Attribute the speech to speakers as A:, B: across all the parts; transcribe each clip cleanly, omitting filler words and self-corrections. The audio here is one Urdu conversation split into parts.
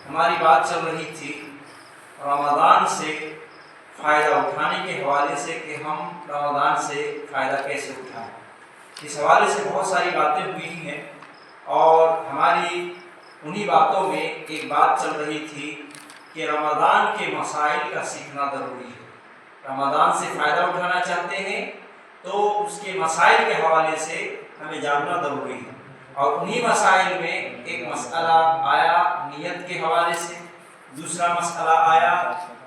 A: ہماری بات چل رہی تھی رمضان سے فائدہ اٹھانے کے حوالے سے کہ ہم رمضان سے فائدہ کیسے اٹھائیں۔ اس حوالے سے بہت ساری باتیں ہوئی ہیں اور ہماری انہی باتوں میں ایک بات چل رہی تھی کہ رمضان کے مسائل کا سیکھنا ضروری ہے۔ رمضان سے فائدہ اٹھانا چاہتے ہیں تو اس کے مسائل کے حوالے سے ہمیں جاننا ضروری ہے، اور انہی مسائل میں ایک مسئلہ آیا نیت کے حوالے سے، دوسرا مسئلہ آیا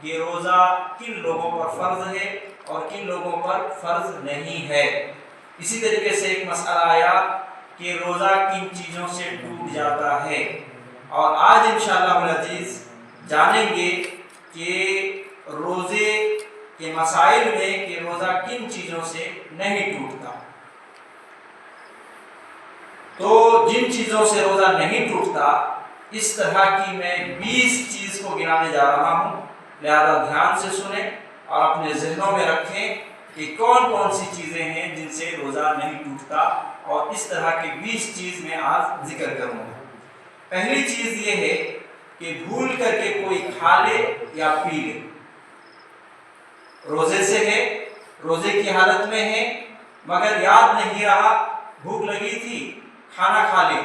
A: کہ روزہ کن لوگوں پر فرض ہے اور کن لوگوں پر فرض نہیں ہے، اسی طریقے سے ایک مسئلہ آیا کہ روزہ کن چیزوں سے ٹوٹ جاتا ہے، اور آج انشاءاللہ العزیز جانیں گے کہ روزے کے مسائل میں کہ روزہ کن چیزوں سے نہیں ٹوٹتا۔ تو جن چیزوں سے روزہ نہیں ٹوٹتا اس طرح کی میں 20 چیز کو گنانے جا رہا ہوں، لہذا دھیان سے سنیں اور اپنے ذہنوں میں رکھیں کہ کون کون سی چیزیں ہیں جن سے روزہ نہیں ٹوٹتا، اور اس طرح کی 20 چیز میں آج ذکر کروں گا۔ پہلی چیز یہ ہے کہ بھول کر کے کوئی کھا لے یا پی لے، روزے سے ہے، روزے کی حالت میں ہے، مگر یاد نہیں رہا، بھوک لگی تھی، کھانا کھا لے،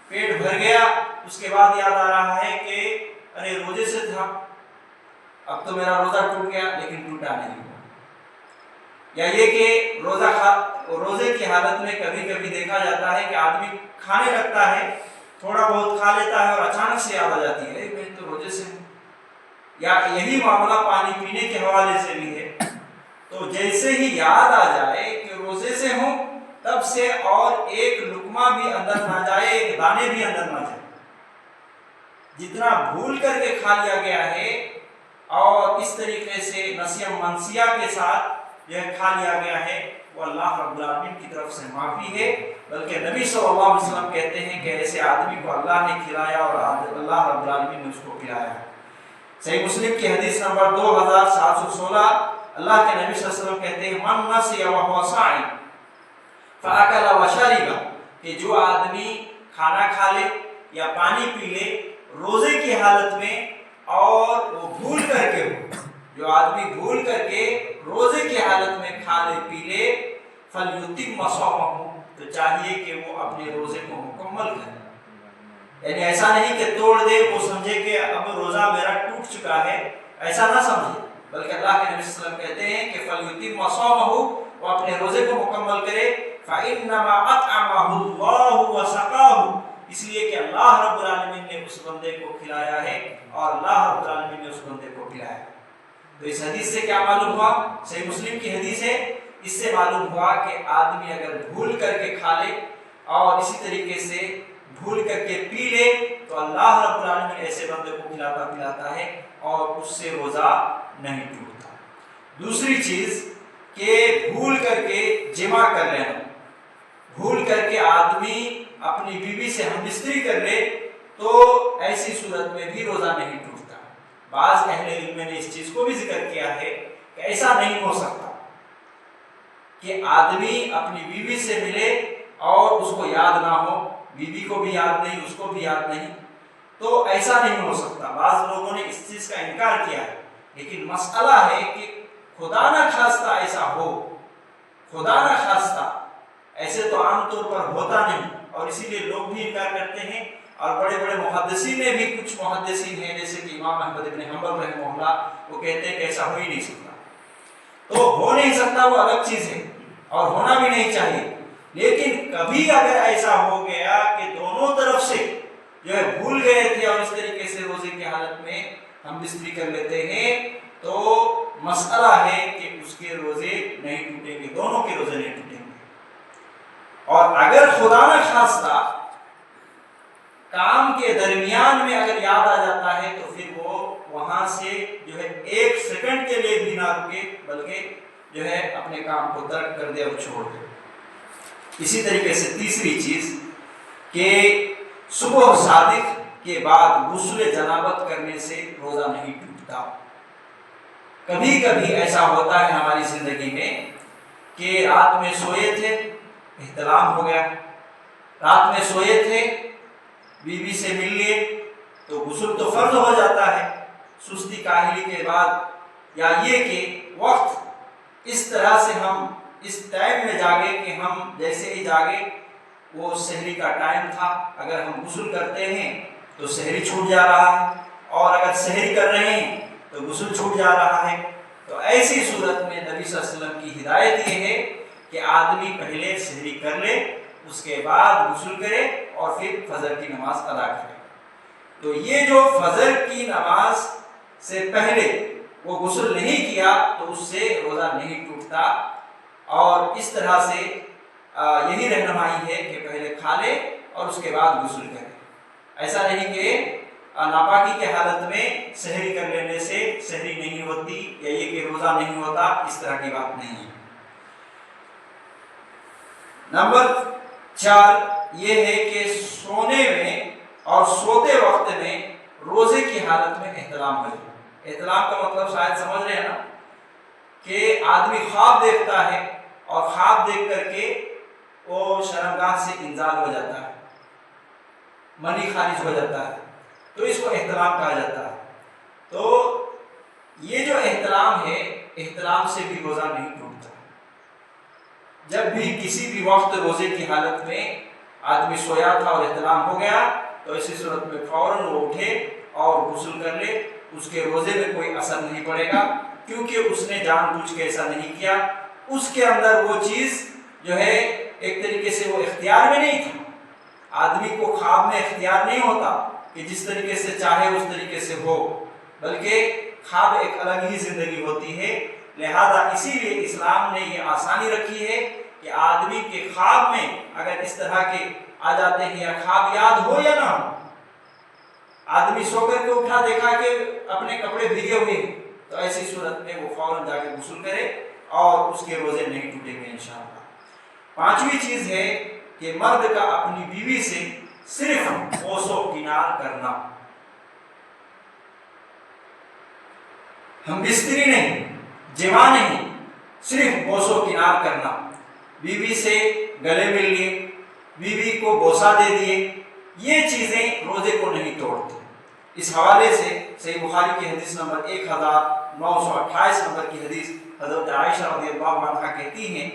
A: پیٹ بھر گیا، اس کے بعد یاد آ رہا ہے کہ ارے روزے سے تھا، اب تو میرا روزہ ٹوٹ گیا، لیکن ٹوٹا نہیں ہوا۔ یا یہ کہ روزے کی حالت میں کبھی کبھی دیکھا جاتا ہے کہ آدمی کھانے لگتا ہے، تھوڑا بہت کھا لیتا ہے اور اچانک سے یاد آ جاتی ہے میں تو روزے سے ہوں۔ یا یہی معاملہ پانی پینے کے حوالے سے بھی ہے، تو جیسے ہی یاد آ جائے کہ روزے سے ہوں تب سے اور ایک لقمہ بھی اندر نہ جائے، ایک دانے بھی اندر نہ جائے، جتنا بھول کر کے کھا لیا گیا ہے اور اس طریقے سے نسیم منسیہ کے ساتھ یہ کھا لیا گیا ہے، وہ اللہ رب العالمین کی طرف سے معافی ہے، بلکہ نبی صلی اللہ علیہ وسلم کہتے ہیں کہ ایسے آدمی کو اللہ نے کھلایا اور اللہ رب العالمین نے اس کو کھلایا۔ صحیح مسلم کی حدیث نمبر 2716، اللہ کے نبی صلی اللہ علیہ وسلم کہتے ہیں من نسی وهو صائم فاکل وشرب، کہ جو آدمی کھانا کھا لے یا پانی پی لے روزے کی حالت میں اور وہ بھول کر کے ہو، جو آدمی بھول کر کے روزے کی حالت میں کھا لے پی لے فلیتم صومہ، تو چاہیے کہ وہ اپنے روزے کو مکمل کرے، یعنی ایسا نہیں کہ توڑ دے، وہ سمجھے کہ اب روزہ میرا ٹوٹ چکا ہے، ایسا نہ سمجھے، بلکہ اللہ کے نبی صلی اللہ علیہ وسلم کہتے ہیں کہ فلیتم صومہ، وہ اپنے روزے کو مکمل کرے، فإنما أطعمه الله وسقاه، اس لیے کہ اللہ رب العالمین نے اس بندے کو کھلایا ہے اور اللہ رب العالمین نے اس بندے کو پلایا ہے۔ تو اس حدیث سے کیا معلوم ہوا؟ صحیح مسلم کی حدیث ہے، اس سے معلوم ہوا کہ آدمی اگر بھول کر کے کھا لے اور اسی طریقے سے بھول کر کے پی لے تو اللہ رب العالمین ایسے بندے کو کھلاتا پلاتا ہے اور اس سے روزہ نہیں ٹوٹتا۔ دوسری چیز کہ بھول کر کے جمع کر لینا، بھول کر کے آدمی اپنی بیوی سے ہم بستری کر لے تو ایسی صورت میں بھی روزہ نہیں ٹوٹتا۔ بعض اہل علم نے اس چیز کو بھی ذکر کیا ہے کہ ایسا نہیں ہو سکتا کہ آدمی اپنی بیوی سے ملے اور اس کو یاد نہ ہو، بیوی کو بھی یاد نہیں، اس کو بھی یاد نہیں، تو ایسا نہیں ہو سکتا۔ بعض لوگوں نے اس چیز کا انکار کیا ہے، لیکن مسئلہ ہے کہ خدا نہ خواستہ ایسا ہو، خدا نہ خواستہ، ایسے تو عام طور پر ہوتا نہیں، اور اسی لیے لوگ بھی انکار کرتے ہیں، اور بڑے بڑے محدثین میں بھی کچھ محدثین ہیں جیسے کہ امام احمد بن حنبل رحمہ اللہ، وہ کہتے ہیں کہ ایسا ہو ہی نہیں سکتا۔ تو ہو نہیں سکتا وہ الگ چیز ہے اور ہونا بھی نہیں چاہیے، لیکن کبھی اگر ایسا ہو گیا کہ دونوں طرف سے جو ہے بھول گئے تھے اور اس طریقے سے روزے کی حالت میں ہم بستری کر لیتے ہیں تو مسئلہ ہے کہ اس کے روزے نہیں ٹوٹیں گے، دونوں کے روزے نہیں ٹوٹیں گے۔ اور اگر خدا نہ خواستہ کام کے درمیان میں اگر یاد آ جاتا ہے تو پھر وہ وہاں سے جو ہے 1 سیکنڈ کے لیے بھی نہ رکے، بلکہ جو ہے اپنے کام کو ترک کر دے اور چھوڑ دے۔ اسی طریقے سے تیسری چیز کہ صبح صادق کے بعد غسل جنابت کرنے سے روزہ نہیں ٹوٹتا۔ کبھی کبھی ایسا ہوتا ہے ہماری زندگی میں کہ رات میں سوئے تھے، احتلام ہو گیا، رات میں سوئے تھے، بیوی سے مل لیے تو غسل تو فرض ہو جاتا ہے سستی کاہلی کے بعد، یا یہ کہ وقت اس طرح سے ہم اس ٹائم میں جاگے کہ ہم جیسے ہی جاگے وہ سحری کا ٹائم تھا، اگر ہم غسل کرتے ہیں تو سحری چھوٹ جا رہا ہے، اور اگر سحری کر رہے ہیں تو غسل چھوٹ جا رہا ہے۔ تو ایسی صورت میں نبی صلی اللہ علیہ وسلم کی ہدایت یہ ہے کہ آدمی پہلے سحری کر لے، اس کے بعد غسل کرے اور پھر فجر کی نماز ادا کرے۔ تو یہ جو فجر کی نماز سے پہلے وہ غسل نہیں کیا تو اس سے روزہ نہیں ٹوٹتا، اور اس طرح سے یہی رہنمائی ہے کہ پہلے کھا لے اور اس کے بعد غسل کرے۔ ایسا نہیں کہ ناپاکی کے حالت میں سحری کر لینے سے سحری نہیں ہوتی یا یہ کہ روزہ نہیں ہوتا، اس طرح کی بات نہیں ہے۔ نمبر 4 یہ ہے کہ سونے میں اور سوتے وقت میں روزے کی حالت میں احتلام ہو جائے۔ احتلام کا مطلب شاید سمجھ رہے ہیں نا، کہ آدمی خواب دیکھتا ہے اور خواب دیکھ کر کے وہ شرمگاہ سے انزال ہو جاتا ہے، منی خارج ہو جاتا ہے، تو اس کو احتلام کہا جاتا ہے۔ تو یہ جو احتلام ہے، احتلام سے بھی روزہ نہیں ٹوٹتا۔ جب بھی کسی بھی وقت روزے کی حالت میں آدمی سویا تھا اور احتلام ہو گیا تو اسی صورت میں فوراً وہ اٹھے اور غسل کر لے، اس کے روزے میں کوئی اثر نہیں پڑے گا، کیونکہ اس نے جان بوجھ کے ایسا نہیں کیا، اس کے اندر وہ چیز جو ہے ایک طریقے سے وہ اختیار میں نہیں تھا۔ آدمی کو خواب میں اختیار نہیں ہوتا کہ جس طریقے سے چاہے اس طریقے سے ہو، بلکہ خواب ایک الگ ہی زندگی ہوتی ہے۔ لہذا اسی لیے اسلام نے یہ آسانی رکھی ہے کہ آدمی کے خواب میں اگر اس طرح کے آ جاتے ہیں یا خواب یاد ہو یا نہ ہو، آدمی سو کر کے اٹھا دیکھا کہ اپنے کپڑے بھیگے ہوئے ہیں، تو ایسی صورت میں وہ فوراً جا کے غسل کرے اور اس کے روزے نہیں ٹوٹیں گے انشاءاللہ۔ 5ویں چیز ہے کہ مرد کا اپنی بیوی سے صرف بوس و کنار کرنا، ہم بستری نہیں، جماع نہیں، صرف بوس و کنار کرنا، بیوی سے گلے مل لیے، بیوی کو بوسہ دے دیے، یہ چیزیں روزے کو نہیں توڑتی۔ اس حوالے سے صحیح بخاری کی حدیث نمبر 1928 نمبر کی حدیث حضرت عائشہ رضی اللہ عنہا کہتی ہیں،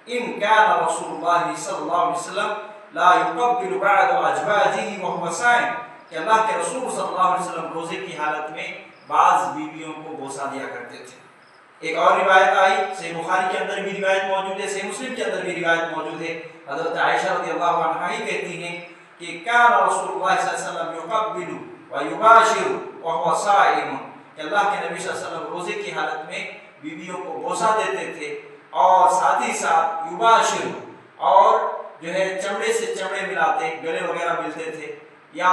A: ان کان رسول اللہ صلی اللہ علیہ وسلم لا يقبل بعد ازواجه وهو صائم، کہ اللہ کے رسول صلی اللہ علیہ وسلم روزے کی حالت میں بعض بیویوں کو بوسہ دیا کرتے تھے۔ ایک اور روایت آئی، صحیح بخاری کے اندر بھی روایت موجود ہے، صحیح مسلم کے اندر بھی روایت موجود ہے، حضرت عائشہ رضی اللہ عنہا ہی کہتی ہیں کہ کان رسول اللہ صلی اللہ علیہ وسلم یقبل ویباشر وهو صائم، کہ اللہ کے نبی صلی اللہ علیہ وسلم روزے کی حالت میں بیویوں کو بوسہ دیتے تھے، اور ساتھ ہی ساتھ یباشر، اور جو ہے چمڑے سے چمڑے ملاتے، گلے وغیرہ ملتے تھے، یا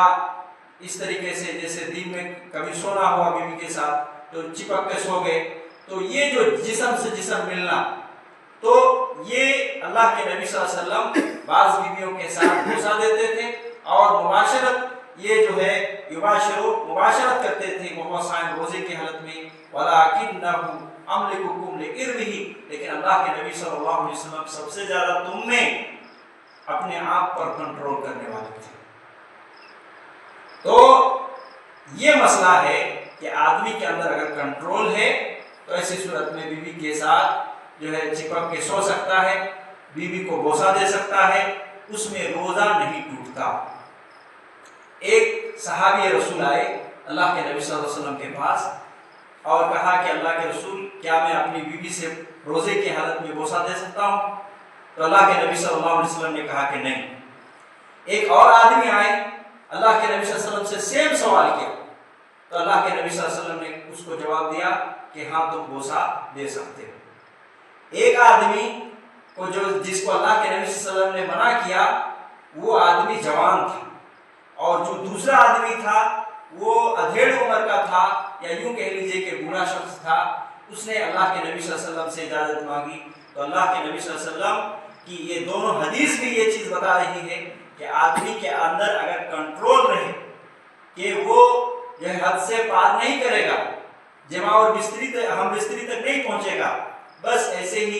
A: اس طریقے سے جیسے دن میں کبھی سونا ہوا بیوی کے ساتھ تو چپک کے سو گئے، تو یہ جو جسم سے جسم ملنا، تو یہ اللہ کے نبی صلی اللہ علیہ وسلم بعض بیویوں کے ساتھ بوسہ دیتے تھے، اور مباشرت یہ جو ہے مباشرت کرتے تھے وہ صائم روزے کی حالت میں، وَلَٰكِنَّهُ أَمْلِكُكُمْ لِإِرْبِهِ، لیکن اللہ کے نبی صلی اللہ علیہ وسلم سب سے زیادہ تم میں اپنے آپ پر کنٹرول کرنے والے تھے۔ تو یہ مسئلہ ہے کہ آدمی کے اندر اگر کنٹرول ہے تو ایسی صورت میں بیوی کے ساتھ جو ہے چپک کے سو سکتا ہے، بیوی کو بوسہ دے سکتا ہے، اس میں روزہ نہیں ٹوٹتا۔ ایک صحابی رسول آئے اللہ کے نبی صلی اللہ علیہ وسلم کے پاس اور کہا کہ اللہ کے رسول، کیا میں اپنی بیوی سے روزے کی حالت میں بوسہ دے سکتا ہوں؟ تو اللہ کے نبی صلی اللہ علیہ وسلم نے کہا کہ نہیں۔ ایک اور آدمی آئے اللہ کے نبی صلی اللہ علیہ وسلم سے سیم سوال کیا، تو اللہ کے نبی صلی اللہ علیہ وسلم نے اس کو جواب دیا کہ ہاں تم بوسہ دے سکتے ہو۔ ایک آدمی کو جس کو اللہ کے نبی صلی اللہ علیہ وسلم نے منع کیا، وہ آدمی جوان تھا، اور جو دوسرا آدمی تھا وہ ادھیڑ عمر کا تھا، یا یوں کہہ لیجئے کہ بوڑھا شخص تھا۔ اس نے اللہ کے نبی صلی اللہ علیہ وسلم سے اجازت مانگی، تو اللہ کے نبی صلی اللہ علیہ وسلم کی یہ دونوں حدیث بھی یہ چیز بتا رہی ہے کہ آدمی کے اندر اگر کنٹرول رہے کہ وہ یہ حد سے پار نہیں کرے گا، جماع اور بستری تک نہیں پہنچے گا، بس ایسے ہی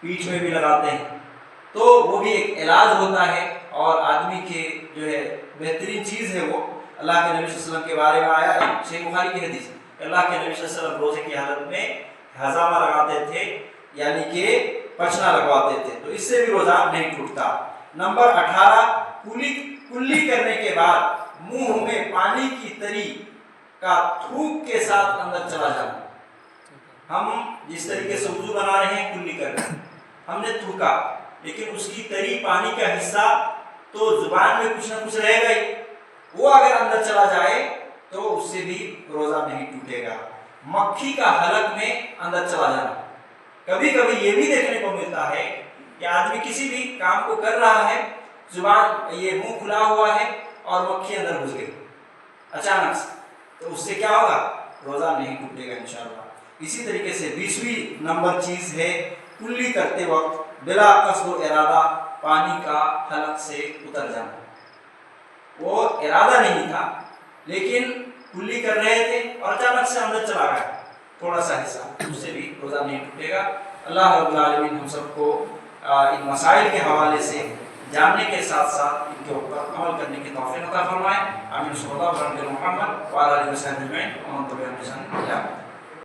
A: پیٹھ میں بھی لگاتے ہیں، تو وہ بھی ایک علاج ہوتا ہے، اور آدمی کے جو ہے بہترین چیز ہے وہ۔ اللہ کے نبی صلی اللہ علیہ وسلم کے بارے میں آیا ہے، صحیح بخاری کی حدیث، اللہ کے نبی صلی اللہ علیہ وسلم روزے کی حالت میں ہجامہ لگاتے تھے، یعنی کہ پچنا لگواتے تھے، تو اس سے بھی روزہ نہیں ٹوٹتا۔ نمبر 18، کلی کرنے کے بعد منہ میں پانی کی تری کا تھوک کے ساتھ اندر چلا جانا۔ ہم جس طریقے سے وضو بنا رہے ہیں، کلی کر رہے ہیں، ہم نے تھوکا، لیکن اس کی تری پانی کا حصہ تو زبان میں کچھ نہ کچھ رہے گا ہی، وہ اگر اندر چلا جائے تو اس سے بھی روزہ نہیں ٹوٹے گا۔ مکھی کا حلق میں اندر چلا جانا، کبھی کبھی یہ بھی دیکھنے کو ملتا ہے کہ آدمی کسی بھی کام کو کر رہا ہے، زبان یہ منہ کھلا ہوا ہے اور مکھی اندر گھس گئی اچانک سے، تو اس سے کیا ہوگا؟ روزہ نہیں ٹوٹے گا انشاءاللہ۔ اسی طریقے سے 20ویں نمبر چیز ہے کلی کرتے وقت بلا قصد و ارادہ پانی کا حلق سے اتر جانا۔ وہ ارادہ نہیں تھا، لیکن کلی کر رہے تھے اور اچانک سے اندر چلا گیا تھوڑا سا حصہ، اس سے بھی روزہ نہیں ٹوٹے گا۔ اللہ رب العالمین ہم سب کو ان مسائل کے حوالے سے جاننے کے ساتھ ساتھ ان کے اوپر عمل کرنے کی توفیق عطا فرمائے۔ آمین صلی اللہ علیہ وسلم محمد وعلی آلہ وصحبہ اجمعین ومن تبعهم بإحسان إلى